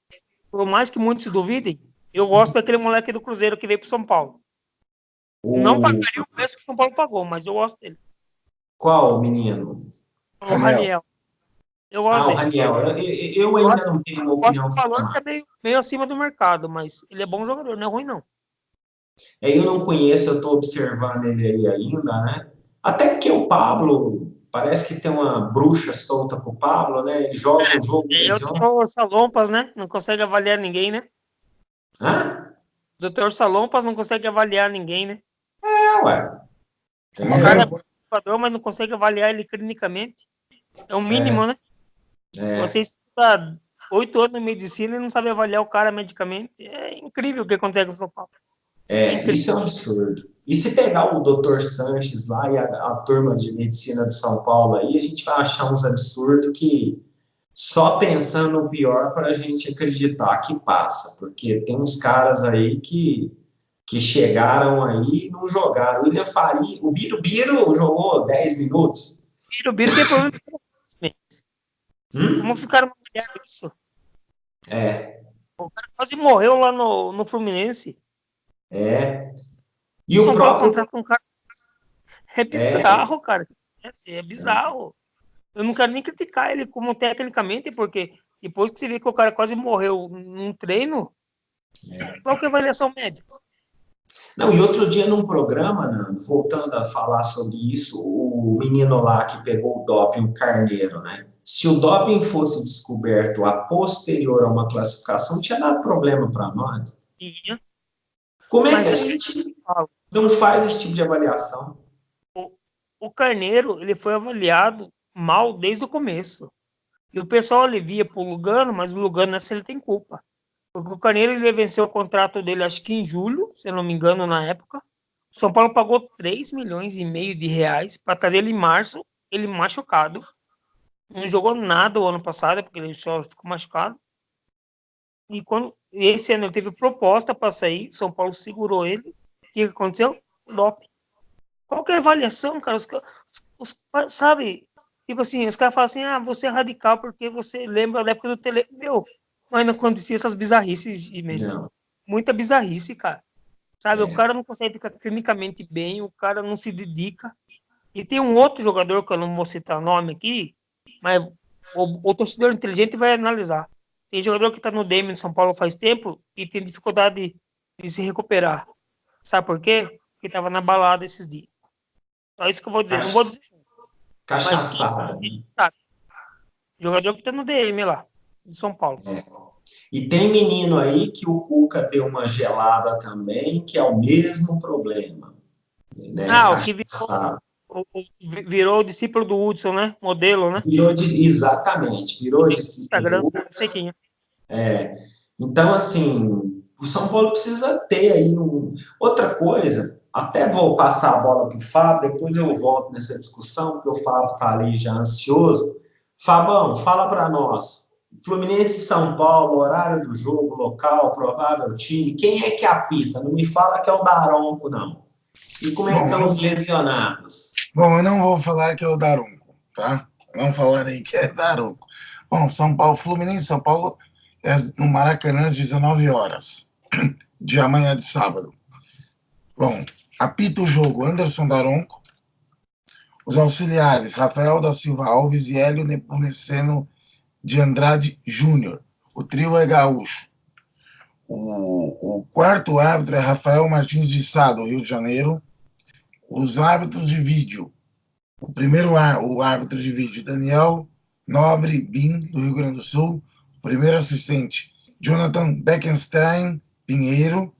por mais que muitos duvidem, eu gosto daquele moleque do Cruzeiro que veio pro São Paulo. Não pagaria o preço que o São Paulo pagou, mas eu gosto dele. Qual menino? O Raniel. Eu gosto o Raniel. Eu ainda não tenho uma opinião. O valor é meio acima do mercado, mas ele é bom jogador, não é ruim, não. Eu não conheço, eu estou observando ele aí ainda, né? Até porque o Pablo, parece que tem uma bruxa solta pro Pablo, né? Ele joga o jogo. É o Dr. Salompas, né? Não consegue avaliar ninguém, né? Hã? O Dr. Salompas não consegue avaliar ninguém, né? Ué. O cara é bom jogador, mas não consegue avaliar ele clinicamente. É o mínimo, né? Você estuda 8 anos de medicina e não sabe avaliar o cara medicamente. É incrível o que acontece com o São Paulo. Isso é um absurdo. E se pegar o Dr. Sanches lá e a turma de medicina de São Paulo aí, a gente vai achar uns absurdos que só pensando no pior para a gente acreditar que passa. Porque tem uns caras aí que chegaram aí e não jogaram. O William Faria, o Biro jogou 10 minutos. O Biro tem problema de como os caras não fizeram isso? O cara quase morreu lá no Fluminense. E o próprio... Um cara... É bizarro, cara. É bizarro. Eu não quero nem criticar ele como tecnicamente, porque depois que você vê que o cara quase morreu num treino, qual que é a avaliação médica? Não, e outro dia num programa, Nando, voltando a falar sobre isso, o menino lá que pegou o doping, o Carneiro, né? Se o doping fosse descoberto a posterior a uma classificação, tinha dado problema para nós. Tinha. Como é que a gente não faz esse tipo de avaliação? O Carneiro, ele foi avaliado mal desde o começo. E o pessoal alivia pro Lugano, mas o Lugano nessa ele tem culpa. Porque o Carneiro ele venceu o contrato dele, acho que em julho, se eu não me engano, na época. O São Paulo pagou 3,5 milhões de reais para trazer ele em março, ele machucado. Não jogou nada o ano passado, porque ele só ficou machucado. E esse ano ele teve proposta para sair, São Paulo segurou ele. O que aconteceu? Doping. Qual que é a avaliação, cara? Sabe? Tipo assim, os caras falam assim, você é radical porque você lembra da época do tele... Meu, mas não acontecia essas bizarrices, mesmo. Muita bizarrice, cara. Sabe? O cara não consegue ficar clinicamente bem, o cara não se dedica. E tem um outro jogador, que eu não vou citar o nome aqui, mas o torcedor inteligente vai analisar. Tem jogador que tá no DM no São Paulo faz tempo e tem dificuldade de se recuperar. Sabe por quê? Porque tava na balada esses dias. É isso que eu vou dizer. Não vou dizer. Cachaçada. Jogador que tá no DM lá, de São Paulo. E tem menino aí que o Cuca deu uma gelada também, que é o mesmo problema. Né? O que virou o discípulo do Hudson, né? Modelo, né? Exatamente. Virou discípulo Instagram, do Hudson. Não sei quem Então, assim, o São Paulo precisa ter aí outra coisa. Até vou passar a bola para o Fábio, depois eu volto nessa discussão, porque o Fábio está ali já ansioso. Fabão, fala para nós. Fluminense e São Paulo, horário do jogo, local, provável time. Quem é que apita? Não me fala que é o Daronco, não. E como é que estão os lesionados? Bom, eu não vou falar que é o Daronco, tá? Não falarei que é Daronco. Bom, São Paulo, Fluminense, São Paulo, no Maracanã, às 19 horas, de amanhã de sábado. Bom, apita o jogo Anderson Daronco, os auxiliares Rafael da Silva Alves e Hélio Nepomuceno de Andrade Júnior. O trio é gaúcho. O quarto árbitro é Rafael Martins de Sá, do Rio de Janeiro. Os árbitros de vídeo. O árbitro de vídeo, Daniel Nobre Bim, do Rio Grande do Sul. O primeiro assistente, Jonathan Beckenstein Pinheiro.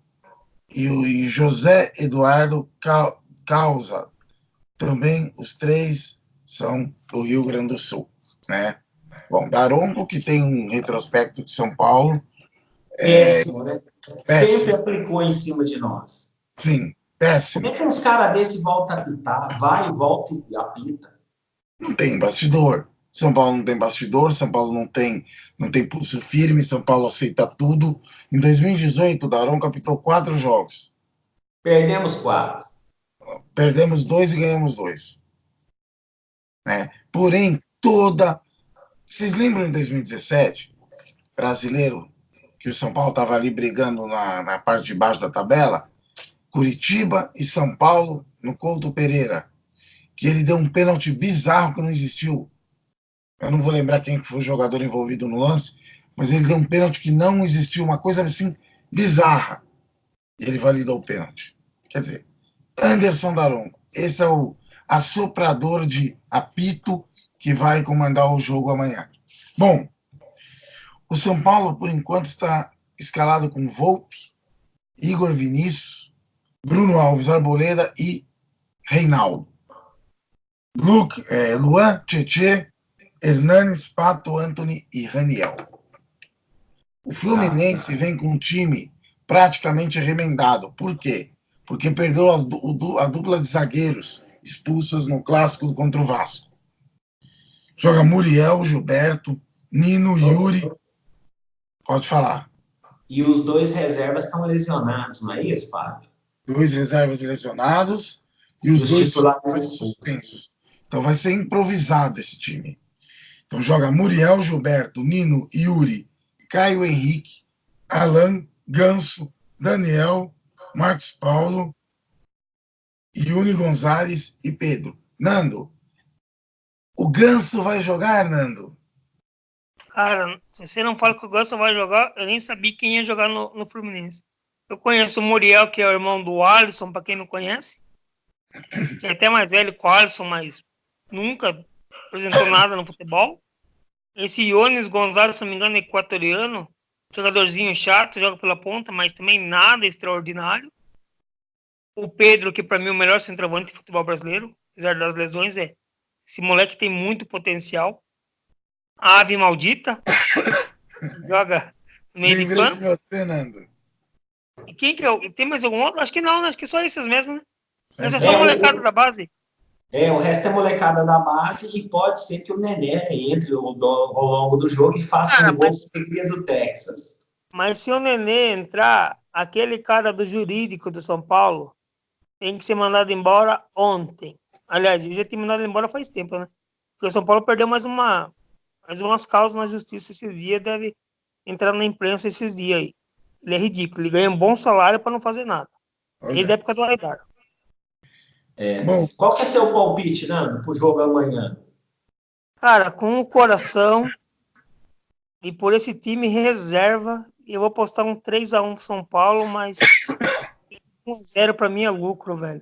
E José Eduardo Causa. Também os três são do Rio Grande do Sul, né? Bom, Daronco, que tem um retrospecto de São Paulo. Péssimo, né? Péssimo. Sempre aplicou em cima de nós. Sim, péssimo. Como é que uns caras desse voltam a apitar? Vai, volta e apita. Não tem bastidor. São Paulo não tem bastidor, São Paulo não tem pulso firme, São Paulo aceita tudo. Em 2018, o Daronco apitou 4 jogos. Perdemos 4. Perdemos 2 e ganhamos 2. Né? Porém, Vocês lembram em 2017, brasileiro, que o São Paulo estava ali brigando na parte de baixo da tabela? Curitiba e São Paulo no Couto Pereira, que ele deu um pênalti bizarro que não existiu. Eu não vou lembrar quem foi o jogador envolvido no lance, mas ele deu um pênalti que não existiu, uma coisa assim bizarra. E ele validou o pênalti. Quer dizer, Anderson Daronco, esse é o assoprador de apito que vai comandar o jogo amanhã. Bom, o São Paulo, por enquanto, está escalado com Volpi, Igor Vinícius, Bruno Alves Arboleda e Reinaldo. Luan, Tietê, Hernanes, Pato, Anthony e Raniel. O Fluminense vem com um time praticamente remendado. Por quê? Porque perdeu a dupla de zagueiros expulsas no clássico contra o Vasco. Joga Muriel, Gilberto, Nino, Yuri. Pode falar. E os 2 reservas estão lesionados, não é isso, Fábio? 2 reservas lesionados e os 2 titulares suspensos. Então vai ser improvisado esse time. Então joga Muriel, Gilberto, Nino, Yuri, Caio Henrique, Alan, Ganso, Daniel, Marcos Paulo, Yuri Gonzalez e Pedro. Nando, o Ganso vai jogar, Nando? Cara, se você não fala que o Ganso vai jogar, eu nem sabia quem ia jogar no Fluminense. Eu conheço o Muriel, que é o irmão do Alisson, para quem não conhece. Que é até mais velho que o Alisson, mas nunca apresentou nada no futebol. Esse Iones Gonzalez, se não me engano, é equatoriano. Jogadorzinho chato, joga pela ponta, mas também nada extraordinário. O Pedro, que para mim é o melhor centroavante de futebol brasileiro, apesar das lesões, esse moleque tem muito potencial. A ave maldita joga no meio de campo. Fernando. E quem que é? Tem mais algum outro? Acho que não, acho que só esses mesmo, né? Mas é só molecada da base. O resto é molecada da base e pode ser que o Nené entre ao longo do jogo e faça um gol do Texas. Mas se o Nenê entrar, aquele cara do jurídico do São Paulo tem que ser mandado embora ontem. Aliás, ele já tinha mandado embora faz tempo, né? Porque o São Paulo perdeu mais umas causas na justiça esses dias, deve entrar na imprensa esses dias aí. Ele é ridículo, ele ganha um bom salário para não fazer nada. Ele deve ficar do radar. Qual que é seu palpite, Nando, pro jogo amanhã? Cara, com o coração e por esse time reserva, eu vou apostar um 3-1 pro São Paulo, mas 1-0 para mim é lucro, velho.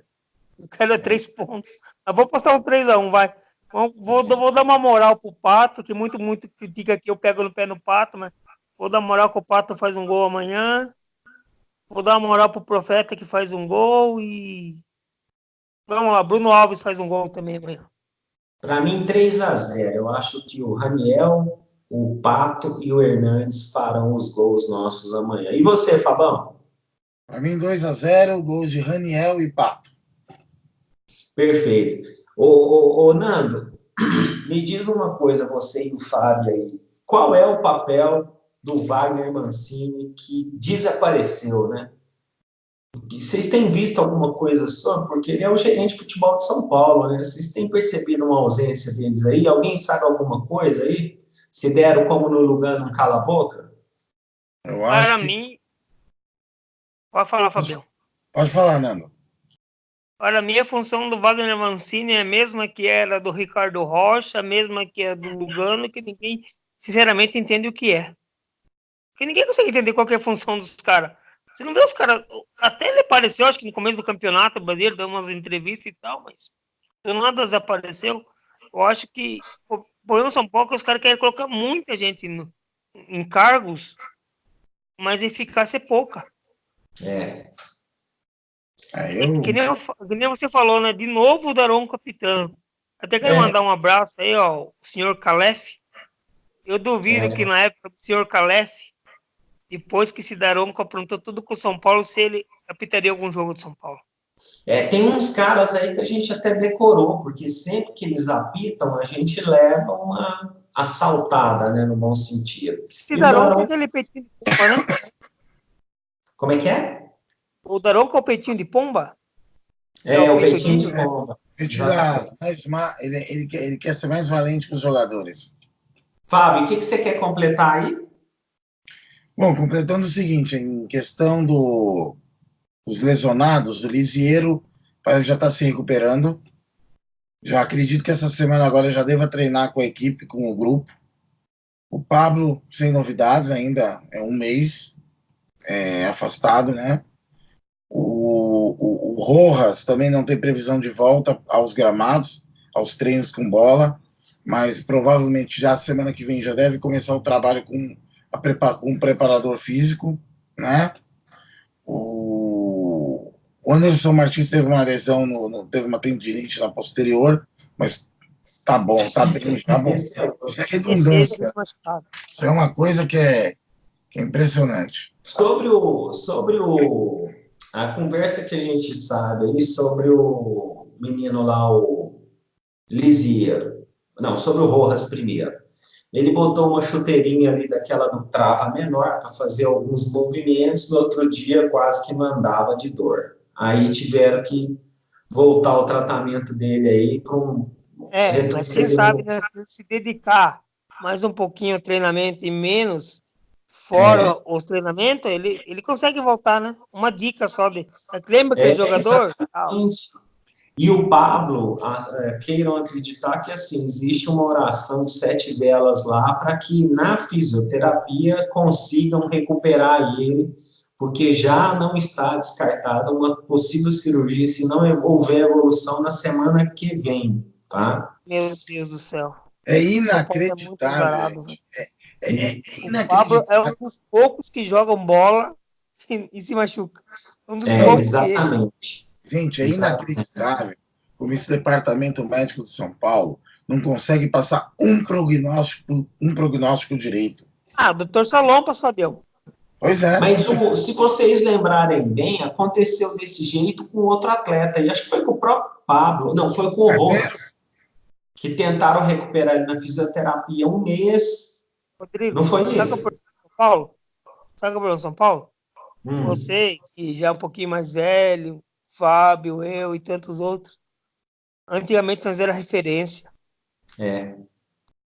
Eu quero 3 pontos. Eu vou apostar um 3-1, vai. Vou dar uma moral pro Pato, que muito critica que eu pego no pé no Pato, mas vou dar moral que o Pato faz um gol amanhã. Vou dar uma moral pro Profeta, que faz um gol e... Vamos lá, Bruno Alves faz um gol também amanhã. Para mim, 3-0. Eu acho que o Raniel, o Pato e o Hernanes farão os gols nossos amanhã. E você, Fabão? Para mim, 2-0, gols de Raniel e Pato. Perfeito. Ô, Nando, me diz uma coisa, você e o Fábio aí. Qual é o papel do Wagner Mancini que desapareceu, né? Vocês têm visto alguma coisa sobre? Porque ele é o gerente de futebol de São Paulo, né? Vocês têm percebido uma ausência deles aí? Alguém sabe alguma coisa aí? Se deram como no Lugano um cala-boca? Eu Para acho que. mim, pode falar, Fabião. Pode falar, Nando. Para mim, a função do Wagner Mancini é a mesma que era do Ricardo Rocha, a mesma que é do Lugano, que ninguém, sinceramente, entende o que é. Porque ninguém consegue entender qual que é a função dos caras. Você não vê os caras. Até ele apareceu, acho que no começo do campeonato brasileiro, deu umas entrevistas e tal, mas do nada desapareceu. Eu acho que o problema do São Paulo é que os caras querem colocar muita gente em cargos, mas a eficácia é pouca. É. Que nem você falou, né? De novo o Daron capitão. Até quero É, mandar um abraço aí, ó, o senhor Calef. Eu duvido que na época do senhor Calef, depois que esse Daronco aprontou tudo com o São Paulo, se ele apitaria algum jogo de São Paulo. tem uns caras aí que a gente até decorou, porque sempre que eles apitam, a gente leva uma assaltada, né, no bom sentido. Esse E o Daronco é Daron, aquele peitinho de pomba, né? como é que é? O Daronco é o peitinho de pomba? É É, o o peitinho de peitudinho? bomba. Retira Exatamente. ele quer ser mais valente que os jogadores. Fábio, o que você quer completar aí? Bom, completando o seguinte, em questão dos lesionados, o Lisieiro parece que já está se recuperando. Já acredito que essa semana agora já deva treinar com a equipe, com o grupo. O Pablo, sem novidades ainda, é um mês afastado, né? O Rojas também não tem previsão de volta aos gramados, aos treinos com bola, mas provavelmente já semana que vem já deve começar o trabalho com um preparador físico, né? O Anderson Martins teve uma lesão, teve uma tendinite na posterior, mas tá bom, tá bem, tá bom. Esse é Isso é Esse redundância. machucado. Isso é uma coisa que é impressionante. a conversa que a gente sabe aí sobre o menino lá, o Lisiero. Não, sobre o Rojas primeiro. Ele botou uma chuteirinha ali daquela do trava menor para fazer alguns movimentos, no outro dia quase que não andava de dor. Aí tiveram que voltar ao tratamento dele aí para um Mas quem sabe, né, se dedicar mais um pouquinho ao treinamento e menos fora os treinamentos, ele consegue voltar, né? Uma dica só de. Lembra aquele jogador? Exatamente. E o Pablo, queiram acreditar que assim existe uma oração de 7 velas lá para que na fisioterapia consigam recuperar ele, porque já não está descartada uma possível cirurgia se não houver evolução na semana que vem, tá? Meu Deus do céu. É O São Paulo é muito inacreditável, azarado. gente. É O Pablo é um inacreditável. dos poucos que jogam bola e se machuca. Um dos É, poucos exatamente. Gente, é Exatamente. inacreditável como esse departamento médico de São Paulo não consegue passar um prognóstico direito. o doutor Salompas, Fabião. Pois é. Mas se vocês lembrarem bem, aconteceu desse jeito com outro atleta, e acho que foi com o próprio Pablo, não, foi com o Rojas, que tentaram recuperar ele na fisioterapia um mês. Rodrigo, Não foi sabe isso? o problema de São Paulo? Sabe o problema de São Paulo? Hum. Você, que já é um pouquinho mais velho, Fábio, eu e tantos outros, antigamente nós era referência. É.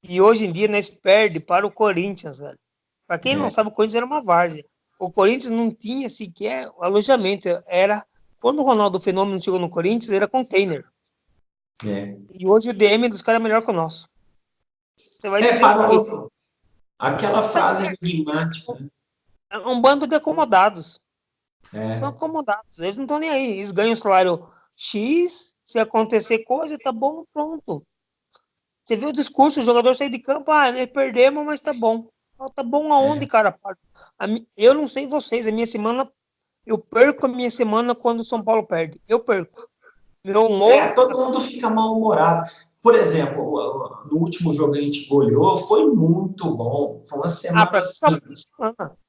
E hoje em dia nós perde para o Corinthians, velho. Para quem não sabe, o Corinthians era uma várzea. O Corinthians não tinha sequer alojamento. Quando o Ronaldo Fenômeno chegou no Corinthians, era container. E hoje o DM dos caras é melhor que o nosso. Você vai dizer aquela frase enigmática. É um bando de acomodados. É. São acomodados. Eles não estão nem aí. Eles ganham salário X, se acontecer coisa, tá bom, pronto. Você viu o discurso, o jogador sair de campo, nós perdemos, mas tá bom. Tá bom aonde, cara? Eu não sei vocês, eu perco a minha semana quando o São Paulo perde. Eu perco. Meu humor... todo mundo fica mal-humorado. Por exemplo, no último jogo que a gente goleou, foi muito bom. Foi uma semana...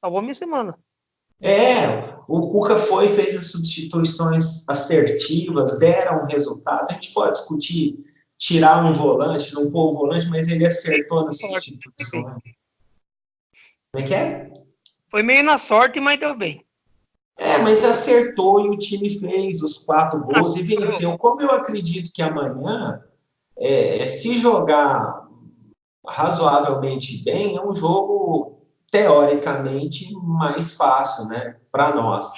salvou minha semana. O Cuca fez as substituições assertivas, deram um resultado. A gente pode discutir tirar um volante, não pôr o volante, mas ele acertou nas substituições. Como é que é? Foi meio na sorte, mas deu bem. Mas acertou e o time fez os 4 gols e venceu. Como eu acredito que amanhã, se jogar razoavelmente bem, é um jogo teoricamente mais fácil, né, para nós.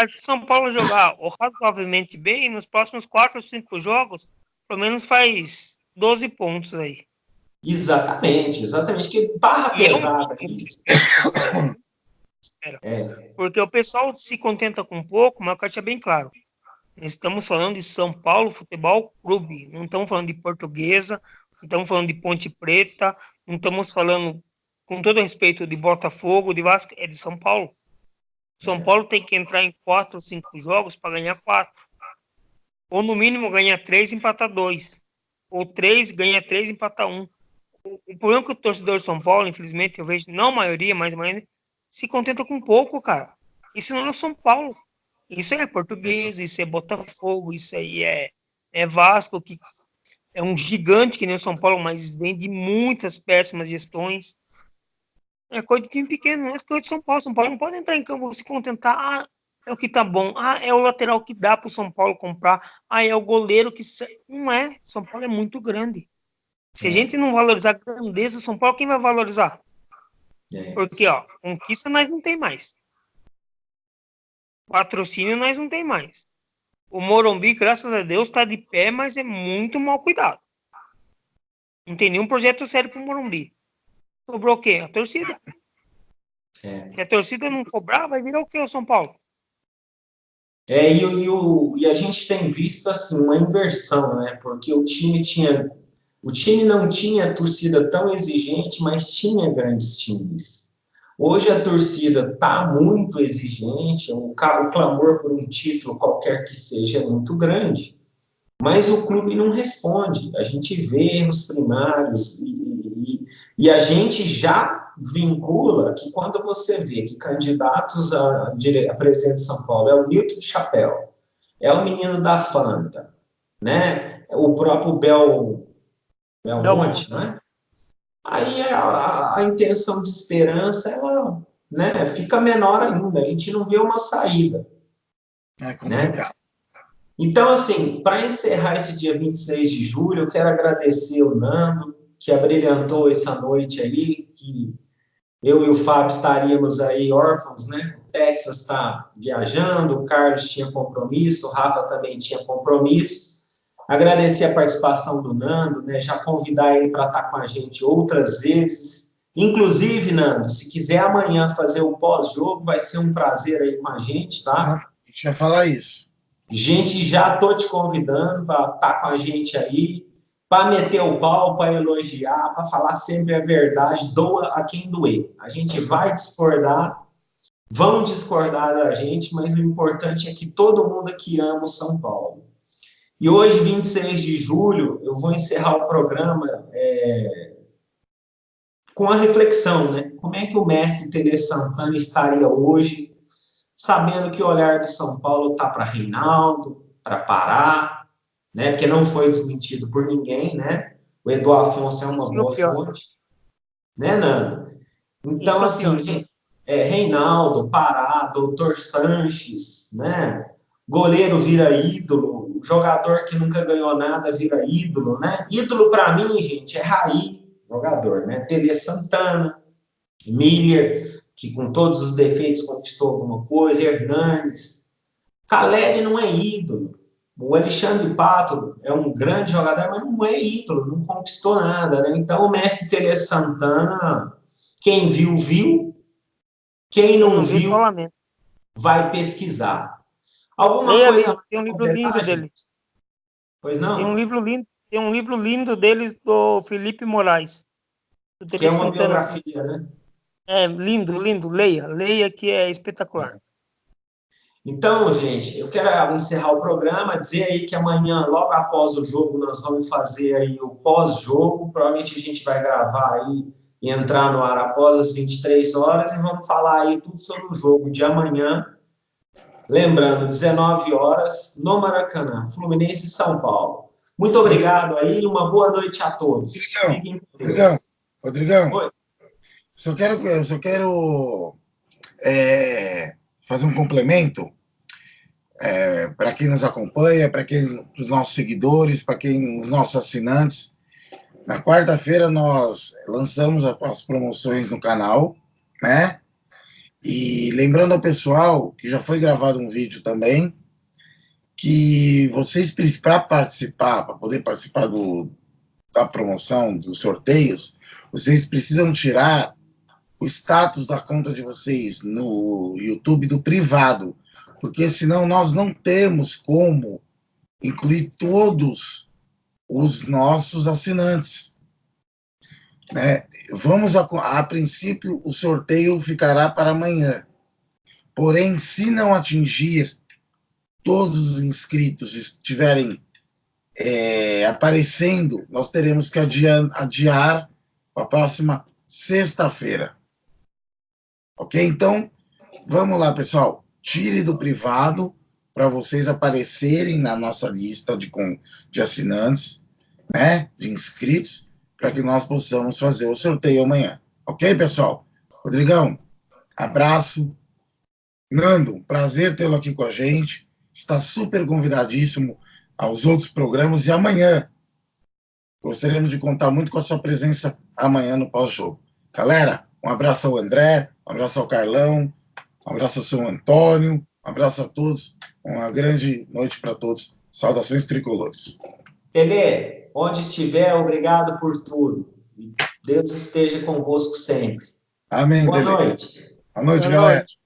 Se São Paulo jogar razoavelmente bem, nos próximos 4 ou 5 jogos, pelo menos faz 12 pontos aí. Exatamente, que barra pesada aqui. Porque o pessoal se contenta com pouco, mas eu quero deixar bem claro. Estamos falando de São Paulo Futebol Clube, não estamos falando de Portuguesa, não estamos falando de Ponte Preta, não estamos falando, com todo respeito, de Botafogo, de Vasco, é de São Paulo. São Paulo tem que entrar em 4 ou 5 jogos para ganhar 4. Ou no mínimo ganhar 3 e empatar 2. Ou 3, ganha 3 e empatar 1. O problema é que o torcedor de São Paulo, infelizmente, eu vejo, não a maioria, mas a maioria, se contenta com pouco, cara. Isso não é São Paulo. Isso é Português, isso é Botafogo, isso aí é Vasco, que é um gigante que nem o São Paulo, mas vem de muitas péssimas gestões. É coisa de time pequeno, não é coisa de São Paulo. São Paulo não pode entrar em campo e se contentar. É o que tá bom. É o lateral que dá pro São Paulo comprar. É o goleiro que... Não é. São Paulo é muito grande. Se a gente não valorizar a grandeza do São Paulo, quem vai valorizar? Porque, conquista nós não tem mais. Patrocínio nós não tem mais. O Morumbi, graças a Deus, está de pé, mas é muito mal cuidado. Não tem nenhum projeto sério para o Morumbi. Sobrou o quê? A torcida. Se a torcida não cobrar, vai virar o quê, o São Paulo? E a gente tem visto assim, uma inversão, né? Porque o time não tinha torcida tão exigente, mas tinha grandes times. Hoje a torcida está muito exigente, o clamor por um título, qualquer que seja, é muito grande. Mas o clube não responde. A gente vê nos primários e a gente já vincula que quando você vê que candidatos a presidente de São Paulo é o Nilton do Chapéu, é o menino da Fanta, né? O próprio Belmonte, né? Aí a intenção de esperança, ela, né, fica menor ainda. A gente não vê uma saída. É complicado. Né? Então, assim, para encerrar esse dia 26 de julho, eu quero agradecer o Nando, que abrilhantou essa noite aí, que eu e o Fábio estaríamos aí órfãos, né? O Texas está viajando, o Carlos tinha compromisso, o Rafa também tinha compromisso. Agradecer a participação do Nando, né? Já convidar ele para estar com a gente outras vezes. Inclusive, Nando, se quiser amanhã fazer o pós-jogo, vai ser um prazer aí com a gente, tá? A gente vai falar isso. Gente, já estou te convidando para estar com a gente aí, para meter o pau, para elogiar, para falar sempre a verdade, doa a quem doer. A gente vai discordar, vão discordar da gente, mas o importante é que todo mundo aqui ama o São Paulo. E hoje, 26 de julho, eu vou encerrar o programa com a reflexão, né? Como é que o mestre Tele Santana estaria hoje, sabendo que o olhar do São Paulo está para Reinaldo, para Pará, né? Porque não foi desmentido por ninguém, né? O Eduardo Afonso é uma boa fonte, né, Nando? Então, assim, Reinaldo, Pará, Doutor Sanches, né? Goleiro vira ídolo, jogador que nunca ganhou nada vira ídolo, né? Ídolo, para mim, gente, é Raí, jogador, né? Tele Santana, Miller, que com todos os defeitos conquistou alguma coisa, Hernandes. Caleri não é ídolo. O Alexandre Pato é um grande jogador, mas não é ídolo, não conquistou nada, né? Então, o mestre Tele Santana, quem viu, viu. Quem não viu, vai pesquisar. Alguma coisa... Tem um livro lindo dele. Pois não? Tem um livro lindo deles do Felipe Moraes. Que é uma biografia, né? Lindo, lindo. Leia que é espetacular. Então, gente, eu quero encerrar o programa, dizer aí que amanhã, logo após o jogo, nós vamos fazer aí o pós-jogo. Provavelmente a gente vai gravar aí e entrar no ar após as 23 horas e vamos falar aí tudo sobre o jogo de amanhã. Lembrando, 19 horas, no Maracanã, Fluminense e São Paulo. Muito obrigado aí, uma boa noite a todos. Rodrigão, Oi. Só quero fazer um complemento para quem nos acompanha, para os nossos seguidores, para os nossos assinantes. Na quarta-feira nós lançamos as promoções no canal, né? E lembrando ao pessoal que já foi gravado um vídeo também, que vocês, para participar, para poder participar da promoção, dos sorteios, vocês precisam tirar o status da conta de vocês no YouTube do privado, porque senão nós não temos como incluir todos os nossos assinantes, né? A princípio, o sorteio ficará para amanhã. Porém, se não atingir todos os inscritos estiverem aparecendo, nós teremos que adiar para a próxima sexta-feira. Ok? Então, vamos lá, pessoal. Tire do privado para vocês aparecerem na nossa lista de assinantes, né? De inscritos, para que nós possamos fazer o sorteio amanhã. Ok, pessoal? Rodrigão, abraço. Nando, prazer tê-lo aqui com a gente. Está super convidadíssimo aos outros programas. E amanhã, gostaríamos de contar muito com a sua presença amanhã no pós-jogo. Galera, um abraço ao André, um abraço ao Carlão, um abraço ao seu Antônio, um abraço a todos. Uma grande noite para todos. Saudações tricolores. Tele, onde estiver, obrigado por tudo. Deus esteja convosco sempre. Amém, Boa Tele. noite. Boa noite, Boa galera. noite.